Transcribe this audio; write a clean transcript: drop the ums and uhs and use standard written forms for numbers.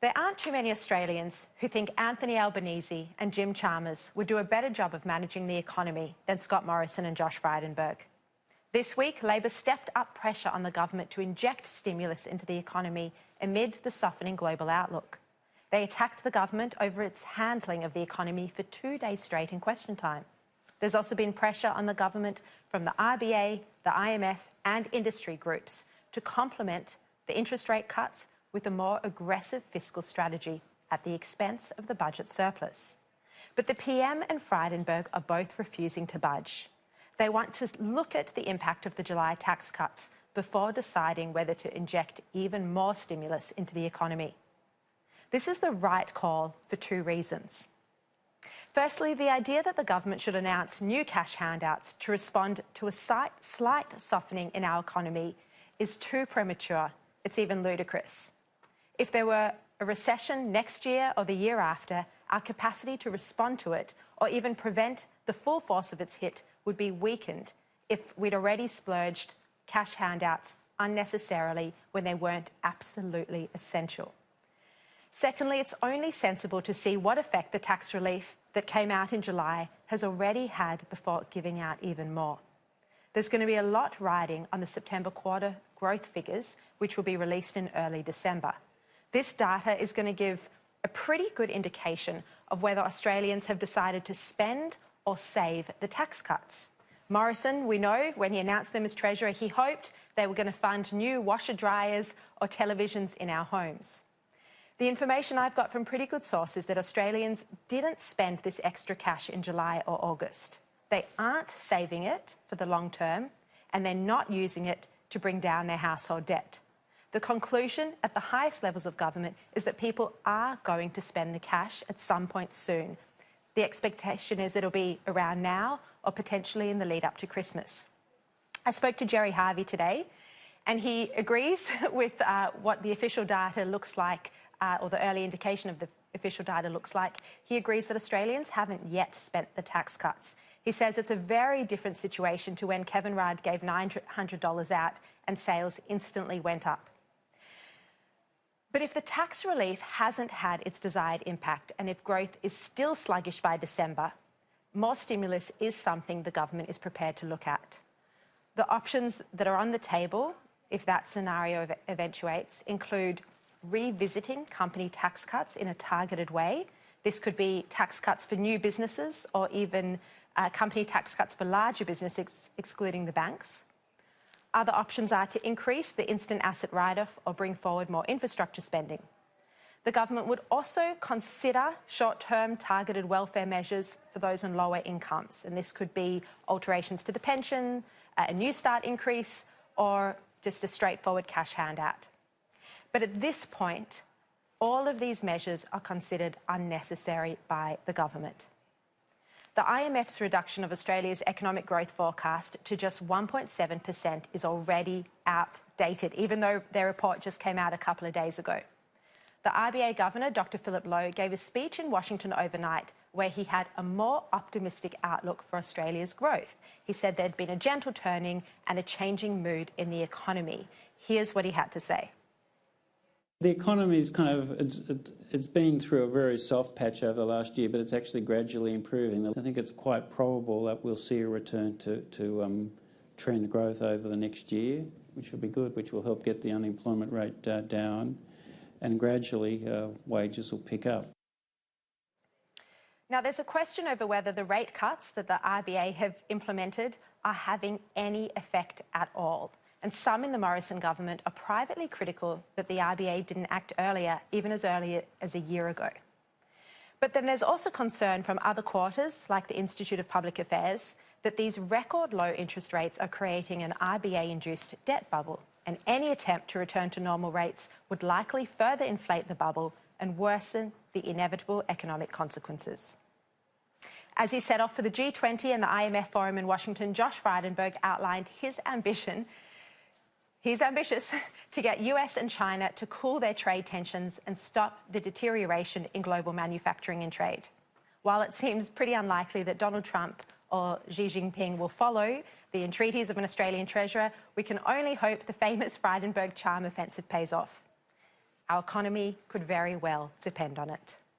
There aren't too many Australians who think Anthony Albanese and Jim Chalmers would do a better job of managing the economy than Scott Morrison and Josh Frydenberg. This week, Labor stepped up pressure on the government to inject stimulus into the economy amid the softening global outlook. They attacked the government over its handling of the economy for 2 days straight in question time. There's also been pressure on the government from the RBA, the IMF and industry groups to complement the interest rate cuts with a more aggressive fiscal strategy at the expense of the budget surplus. But the PM and Frydenberg are both refusing to budge. They want to look at the impact of the July tax cuts before deciding whether to inject even more stimulus into the economy. This is the right call for 2 reasons. Firstly, the idea that the government should announce new cash handouts to respond to a slight softening in our economy is too premature. It's even ludicrous. If there were a recession next year or the year after, our capacity to respond to it or even prevent the full force of its hit would be weakened if we'd already splurged cash handouts unnecessarily when they weren't absolutely essential. Secondly, it's only sensible to see what effect the tax relief that came out in July has already had before giving out even more. There's going to be a lot riding on the September quarter growth figures, which will be released in early December. This data is going to give a pretty good indication of whether Australians have decided to spend or save the tax cuts. Morrison, we know, when he announced them as Treasurer, he hoped they were going to fund new washer dryers or televisions in our homes. The information I've got from pretty good sources is that Australians didn't spend this extra cash in July or August. They aren't saving it for the long term, and they're not using it to bring down their household debt. The conclusion at the highest levels of government is that people are going to spend the cash at some point soon. The expectation is it'll be around now or potentially in the lead up to Christmas. I spoke to Gerry Harvey today, and he agrees with what the official data looks like, or the early indication of the official data looks like. He agrees that Australians haven't yet spent the tax cuts. He says it's a very different situation to when Kevin Rudd gave $900 out and sales instantly went up. But if the tax relief hasn't had its desired impact and if growth is still sluggish by December, more stimulus is something the government is prepared to look at. The options that are on the table, if that scenario eventuates, include revisiting company tax cuts in a targeted way. This could be tax cuts for new businesses or even company tax cuts for larger businesses, excluding the banks. Other options are to increase the instant asset write-off or bring forward more infrastructure spending. The government would also consider short-term targeted welfare measures for those on lower incomes, and this could be alterations to the pension, a New Start increase, or just a straightforward cash handout. But at this point, all of these measures are considered unnecessary by the government. The IMF's reduction of Australia's economic growth forecast to just 1.7% is already outdated, even though their report just came out a couple of days ago. The RBA Governor, Dr. Philip Lowe, gave a speech in Washington overnight where he had a more optimistic outlook for Australia's growth. He said there'd been a gentle turning and a changing mood in the economy. Here's what he had to say. The economy's it's been through a very soft patch over the last year, but it's actually gradually improving. I think it's quite probable that we'll see a return to trend growth over the next year, which will be good, which will help get the unemployment rate down, and gradually wages will pick up. Now, there's a question over whether the rate cuts that the RBA have implemented are having any effect at all. And some in the Morrison government are privately critical that the RBA didn't act earlier, even as early as a year ago. But then there's also concern from other quarters, like the Institute of Public Affairs, that these record low interest rates are creating an RBA-induced debt bubble, and any attempt to return to normal rates would likely further inflate the bubble and worsen the inevitable economic consequences. As he set off for the G20 and the IMF forum in Washington, Josh Frydenberg outlined his ambition. He's ambitious to get US and China to cool their trade tensions and stop the deterioration in global manufacturing and trade. While it seems pretty unlikely that Donald Trump or Xi Jinping will follow the entreaties of an Australian treasurer, we can only hope the famous Frydenberg charm offensive pays off. Our economy could very well depend on it.